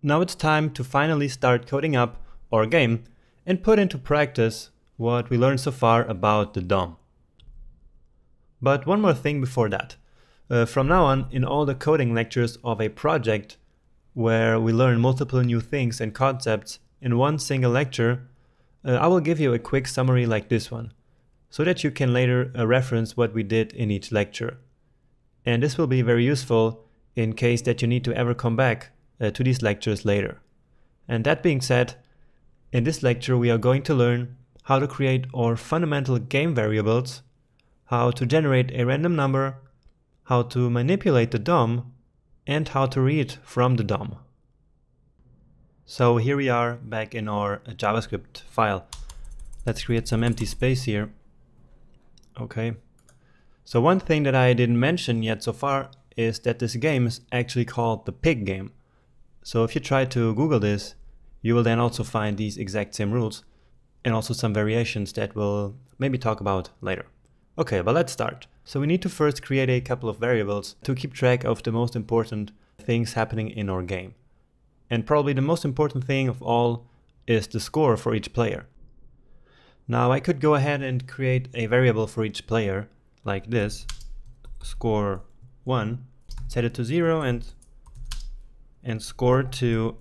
Now it's time to finally start coding up our game and put into practice what we learned so far about the DOM. But one more thing before that. From now on, in all the coding lectures of a project where we learn multiple new things and concepts in one single lecture, I will give you a quick summary like this one, so that you can later reference what we did in each lecture. And this will be very useful in case that you need to ever come back to these lectures later. And that being said, in this lecture we are going to learn how to create our fundamental game variables, how to generate a random number, how to manipulate the DOM, and how to read from the DOM. So here we are back in our JavaScript file. Let's create some empty space here. Okay. So one thing that I didn't mention yet so far is that this game is actually called the pig game. So if you try to Google this, you will then also find these exact same rules and also some variations that we'll maybe talk about later. Okay, but let's start. So we need to first create a couple of variables to keep track of the most important things happening in our game. And probably the most important thing of all is the score for each player. Now I could go ahead and create a variable for each player like this, score 1, set it to 0 and score 2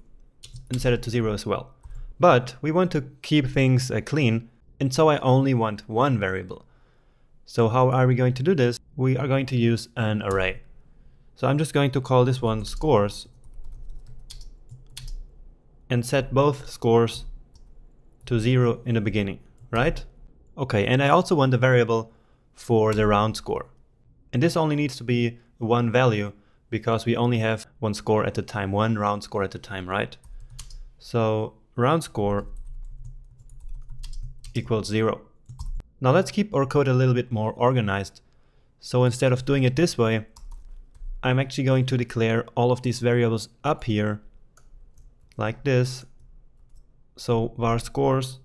and set it to 0 as well. But we want to keep things clean, and so I only want one variable. So how are we going to do this? We are going to use an array. So I'm just going to call this one scores and set both scores to 0 in the beginning, right? Okay, and I also want a variable for the round score. And this only needs to be one value because we only have one score at a time, one round score at a time, right? So round score equals 0. Now let's keep our code a little bit more organized. So instead of doing it this way, I'm actually going to declare all of these variables up here like this. So var scores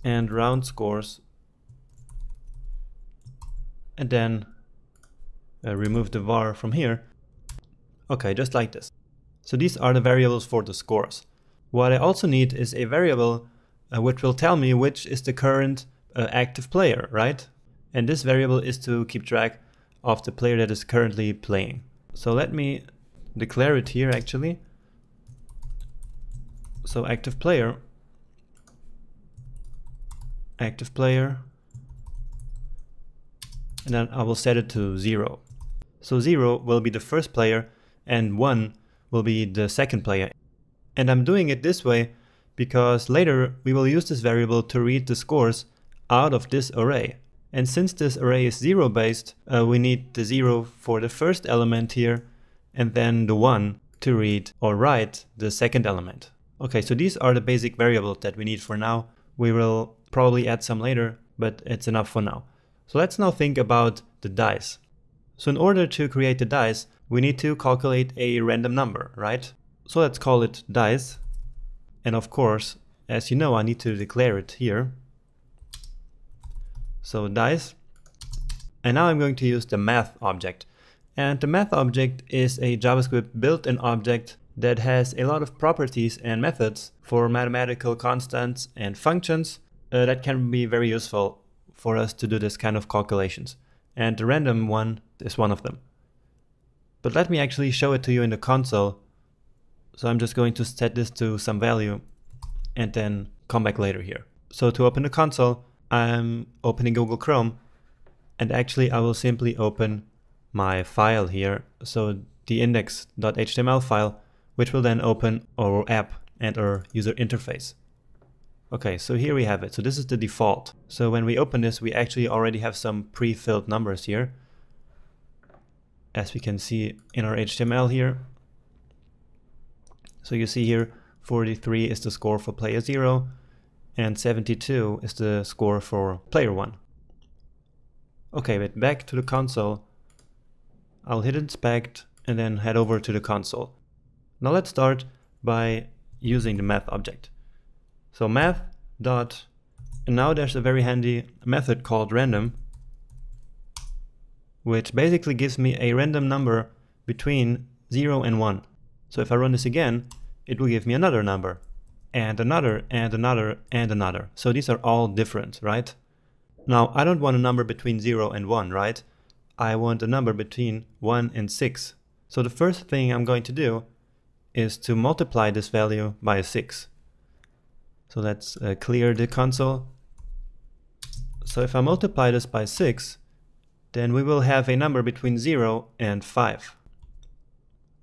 and round scores, and then remove the var from here. Okay, just like this. So these are the variables for the scores. What I also need is a variable which will tell me which is the current active player, right? And this variable is to keep track of the player that is currently playing. So let me declare it here actually. So active player, and then I will set it to 0. So 0 will be the first player and 1 will be the second player. And I'm doing it this way because later we will use this variable to read the scores out of this array. And since this array is 0 based, we need the 0 for the first element here and then the 1 to read or write the second element. Okay, so these are the basic variables that we need for now. We will probably add some later, but it's enough for now. So let's now think about the dice. So in order to create the dice, we need to calculate a random number, right? So let's call it dice. And of course, as you know, I need to declare it here. So dice. And now I'm going to use the math object. And the math object is a JavaScript built-in object that has a lot of properties and methods for mathematical constants and functions that can be very useful for us to do this kind of calculations. And the random one is one of them. But let me actually show it to you in the console. So I'm just going to set this to some value and then come back later here. So to open the console, I'm opening Google Chrome, and actually I will simply open my file here. So the index.html file, which will then open our app and our user interface. Okay, so here we have it. So this is the default. So when we open this, we actually already have some pre-filled numbers here, as we can see in our HTML here. So you see here 43 is the score for player 0 and 72 is the score for player 1. Okay, but back to the console. I'll hit inspect and then head over to the console. Now let's start by using the math object. So math dot, and now there's a very handy method called random, which basically gives me a random number between 0 and 1. So if I run this again, it will give me another number, and another, and another, and another. So these are all different, right? Now, I don't want a number between 0 and 1, right? I want a number between 1 and 6. So the first thing I'm going to do is to multiply this value by 6. So let's clear the console. So if I multiply this by 6, then we will have a number between 0 and 5,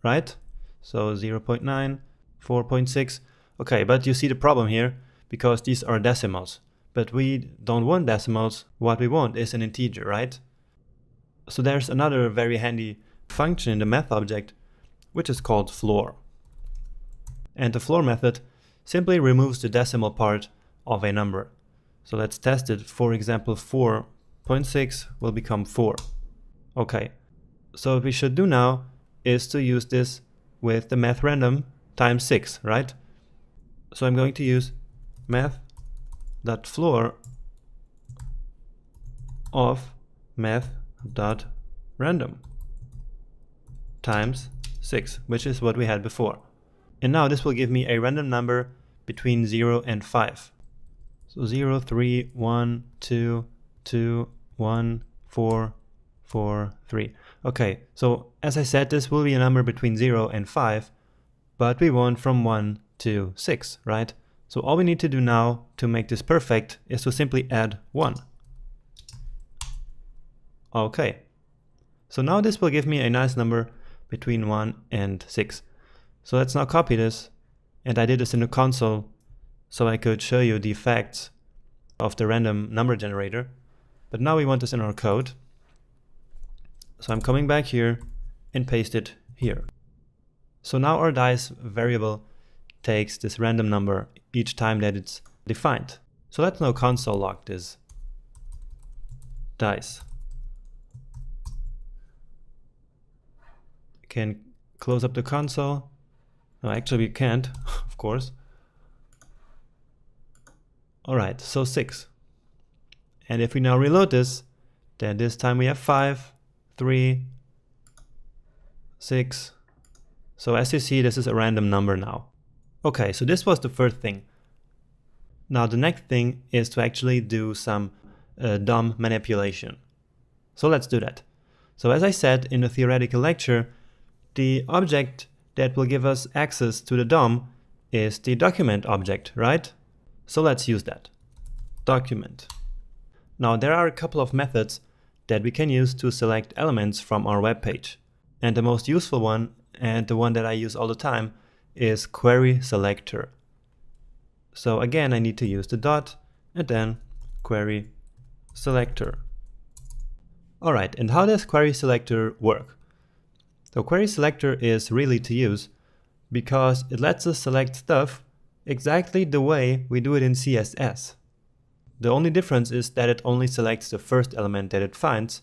right? So 0.9, 4.6. Okay, but you see the problem here, because these are decimals. But we don't want decimals, what we want is an integer, right? So there's another very handy function in the math object, which is called floor. And the floor method simply removes the decimal part of a number. So let's test it. For example, 4.6 will become 4. Okay, so what we should do now is to use this with the math random times 6, right? So I'm going to use math.floor of math.random times 6, which is what we had before. And now this will give me a random number between 0 and 5. So 0, 3, 1, 2, 2, 1, 4, 4, 3. Okay, so as I said, this will be a number between 0 and 5, but we want from 1 to 6, right? So all we need to do now to make this perfect is to simply add 1. Okay, so now this will give me a nice number between 1 and 6. So let's now copy this, and I did this in the console so I could show you the effects of the random number generator. But now we want this in our code. So I'm coming back here and paste it here. So now our dice variable takes this random number each time that it's defined. So let's now console log this dice. Can close up the console. No, actually we can't, of course. Alright, so 6. And if we now reload this, then this time we have 5, 3, 6. So as you see, this is a random number now. Okay, so this was the first thing. Now the next thing is to actually do some DOM manipulation. So let's do that. So as I said in the theoretical lecture, the object that will give us access to the DOM is the document object, right? So let's use that. Document. Now there are a couple of methods that we can use to select elements from our web page. And the most useful one, and the one that I use all the time, is query selector. So again, I need to use the dot and then query selector. Alright, and how does query selector work? So query selector is really to use because it lets us select stuff exactly the way we do it in CSS. The only difference is that it only selects the first element that it finds,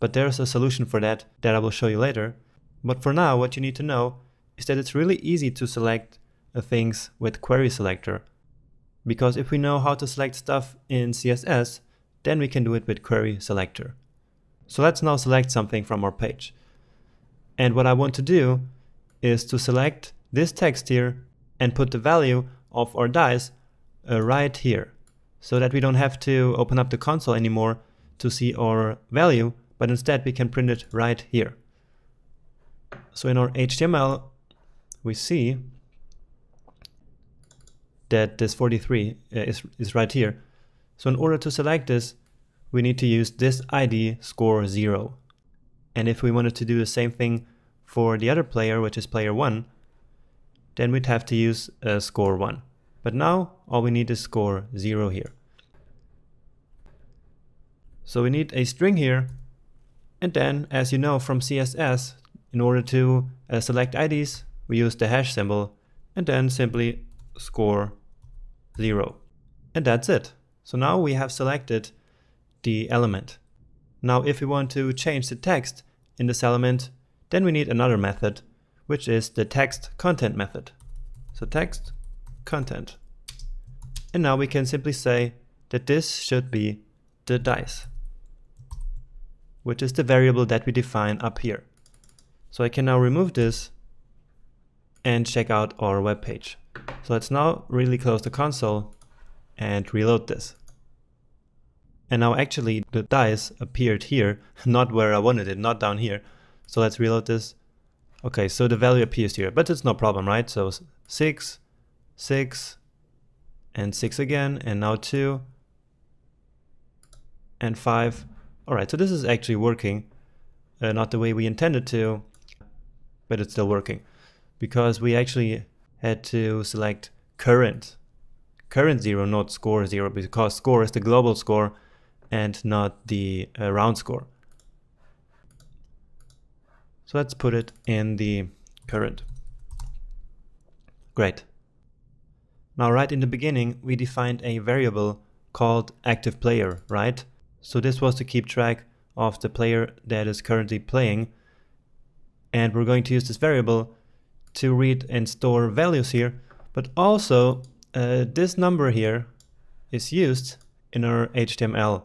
but there's a solution for that I will show you later. But for now, what you need to know is that it's really easy to select things with query selector, because if we know how to select stuff in CSS, then we can do it with query selector. So let's now select something from our page. And what I want to do is to select this text here and put the value of our dice right here, so that we don't have to open up the console anymore to see our value, but instead we can print it right here. So in our HTML, we see that this 43 is right here. So in order to select this, we need to use this ID score 0. And if we wanted to do the same thing for the other player, which is player 1, then we'd have to use score 1. But now all we need is score 0 here. So we need a string here, and then, as you know from CSS, in order to select IDs, we use the hash symbol, and then simply score 0. And that's it. So now we have selected the element. Now if we want to change the text in this element, then we need another method, which is the text content method. So text content. And now we can simply say that this should be the dice, which is the variable that we define up here. So I can now remove this and check out our web page. So let's now really close the console and reload this. And now actually the dice appeared here, not where I wanted it, not down here. So let's reload this. Okay, so the value appears here, but it's no problem, right? So 6, 6, and 6 again, and now 2, and 5. Alright, so this is actually working. Not the way we intended to, but it's still working. Because we actually had to select current 0, not score 0, because score is the global score and not the round score. So let's put it in the current. Great. Now right in the beginning we defined a variable called active player, right? So this was to keep track of the player that is currently playing, and we're going to use this variable to read and store values here, but also this number here is used in our HTML.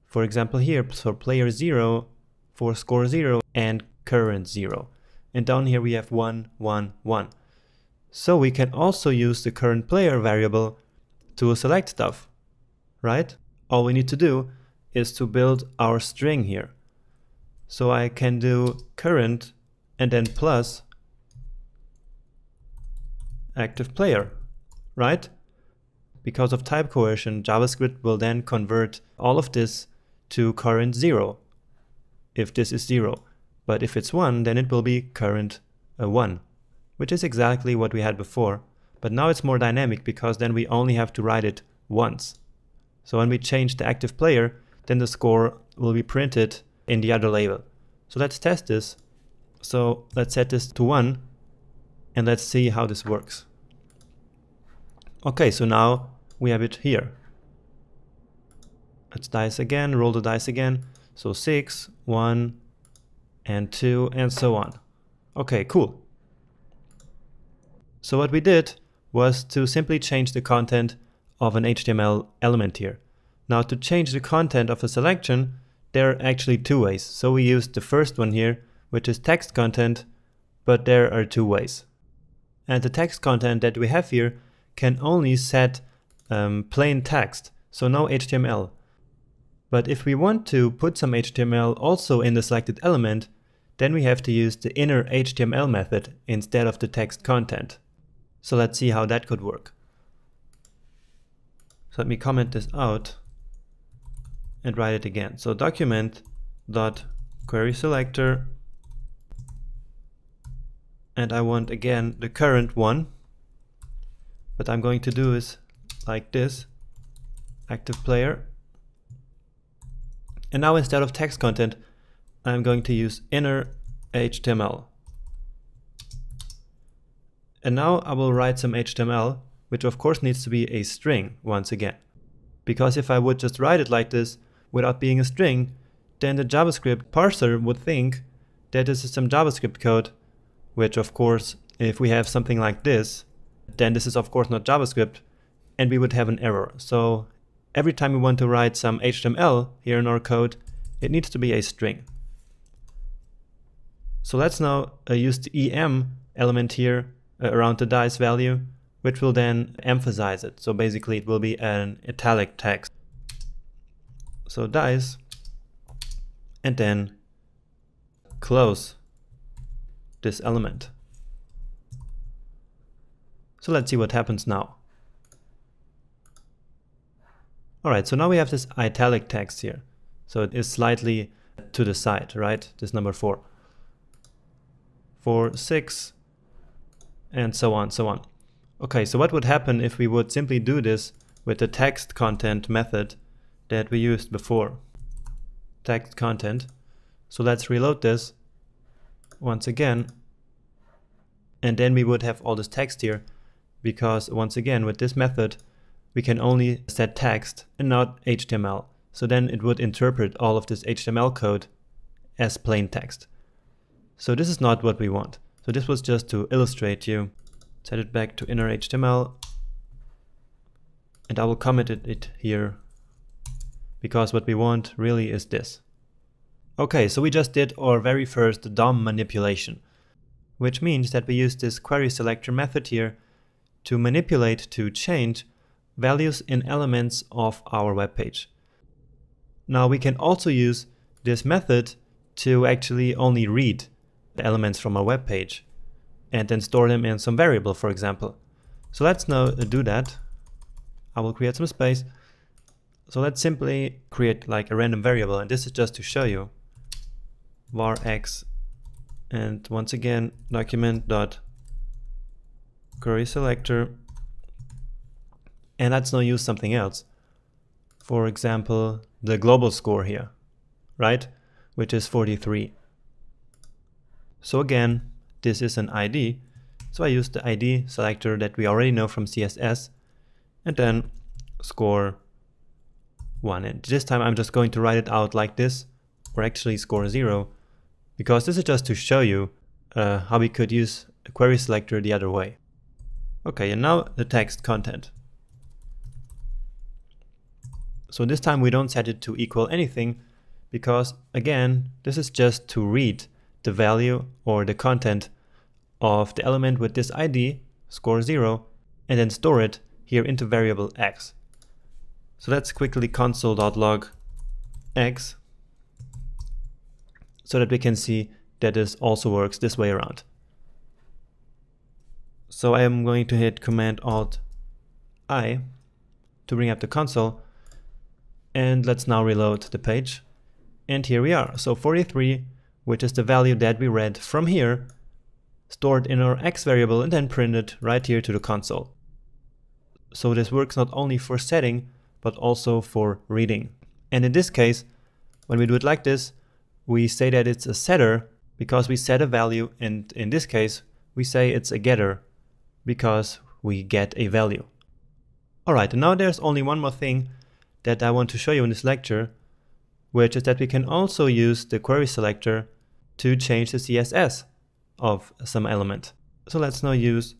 For example here, for player 0, for score 0, and current 0. And down here we have 1, 1, 1. So we can also use the current player variable to select stuff, right? All we need to do is to build our string here. So I can do current and then plus active player, right? Because of type coercion, JavaScript will then convert all of this to current 0 if this is 0. But if it's 1, then it will be current 1, which is exactly what we had before. But now it's more dynamic because then we only have to write it once. So when we change the active player, then the score will be printed in the other label. So let's test this. So let's set this to 1 and let's see how this works. Okay, so now we have it here. Let's dice again, roll the dice again. So 6, 1, and 2, and so on. Okay, cool. So what we did was to simply change the content of an HTML element here. Now to change the content of a selection, there are actually two ways. So we used the first one here, which is text content, but there are two ways. And the text content that we have here can only set plain text, so no HTML. But if we want to put some HTML also in the selected element, then we have to use the inner HTML method instead of the text content. So let's see how that could work. So let me comment this out and write it again. So document.querySelector, and I want again the current one. What I'm going to do is like this, active player. And now instead of text content, I'm going to use inner HTML. And now I will write some HTML, which of course needs to be a string once again. Because if I would just write it like this without being a string, then the JavaScript parser would think that this is some JavaScript code, which of course, if we have something like this, then this is of course not JavaScript, and we would have an error. So every time we want to write some HTML here in our code, it needs to be a string. So let's now use the EM element here around the dice value, which will then emphasize it. So basically it will be an italic text. So dice, and then close this element. So let's see what happens now. Alright, so now we have this italic text here. So it is slightly to the side, right? This number 4. 4, 6, and so on, so on. Okay, so what would happen if we would simply do this with the text content method that we used before? Text content. So let's reload this once again. And then we would have all this text here, because once again with this method we can only set text and not HTML. So then it would interpret all of this HTML code as plain text. So this is not what we want. So this was just to illustrate you. Set it back to inner HTML, and I will comment it here, because what we want really is this. Okay, so we just did our very first DOM manipulation. which means that we use this query selector method here to manipulate, to change values in elements of our web page. Now we can also use this method to actually only read the elements from our web page and then store them in some variable, for example. So let's now do that. I will create some space. So let's simply create like a random variable, and this is just to show you var x, and once again document dot query selector, and let's now use something else. For example, the global score here, right, which is 43. So again, this is an ID, so I use the ID selector that we already know from CSS, and then score 1. And this time I'm just going to write it out like this, or actually score 0, because this is just to show you how we could use a query selector the other way. Okay, and now the text content. So this time we don't set it to equal anything, because again, this is just to read the value or the content of the element with this ID, score 0, and then store it here into variable x. So let's quickly console.log x so that we can see that this also works this way around. So I am going to hit Command-Alt-I to bring up the console, and let's now reload the page. And here we are. So 43, which is the value that we read from here, stored in our x variable and then printed right here to the console. So this works not only for setting, but also for reading. And in this case, when we do it like this, we say that it's a setter because we set a value, and in this case, we say it's a getter because we get a value. Alright, and now there's only one more thing that I want to show you in this lecture, which is that we can also use the query selector to change the CSS of some element. So let's now use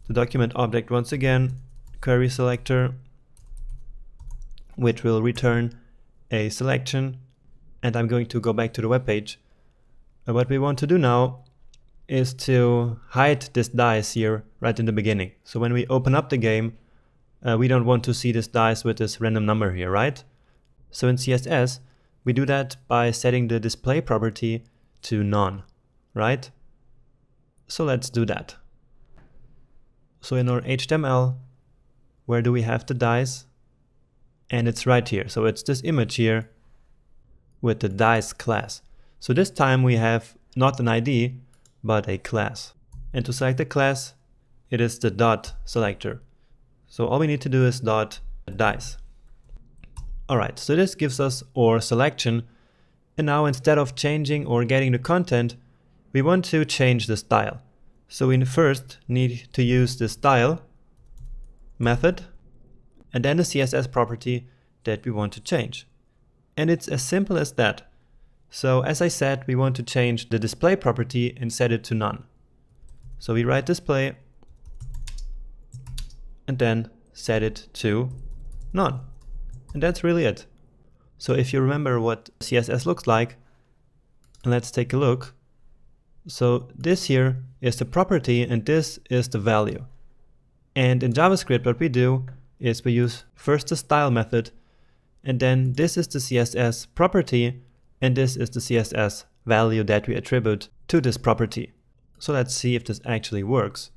the document object once again, query selector, which will return a selection, and I'm going to go back to the web page. What we want to do now is to hide this dice here right in the beginning. So when we open up the game, we don't want to see this dice with this random number here, right? So in CSS, we do that by setting the display property to none, right? So let's do that. So in our HTML, where do we have the dice? And it's right here. So it's this image here with the dice class. So this time we have not an ID, but a class. And to select the class, it is the dot selector. So all we need to do is dot dice. Alright, so this gives us our selection. And now instead of changing or getting the content, we want to change the style. So we first need to use the style method and then the CSS property that we want to change. And it's as simple as that. So as I said, we want to change the display property and set it to none. So we write display and then set it to none. And that's really it. So if you remember what CSS looks like, let's take a look. So this here is the property and this is the value. And in JavaScript what we do is we use first the style method, and then this is the CSS property, and this is the CSS value that we attribute to this property. So let's see if this actually works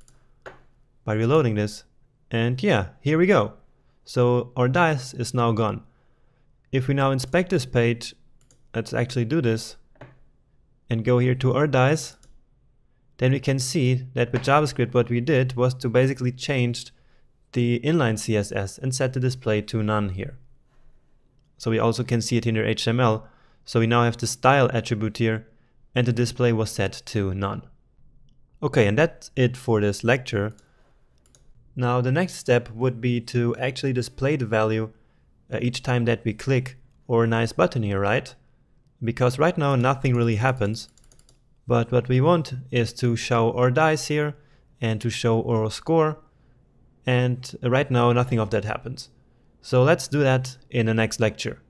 by reloading this. And yeah, here we go. So our dice is now gone. If we now inspect this page, let's actually do this and go here to our dice, then we can see that with JavaScript what we did was to basically change the inline CSS and set the display to none here. So we also can see it in your HTML. So we now have the style attribute here and the display was set to none. Okay, and that's it for this lecture. Now the next step would be to actually display the value each time that we click our nice button here, right? Because right now nothing really happens. But what we want is to show our dice here and to show our score. And right now nothing of that happens. So let's do that in the next lecture.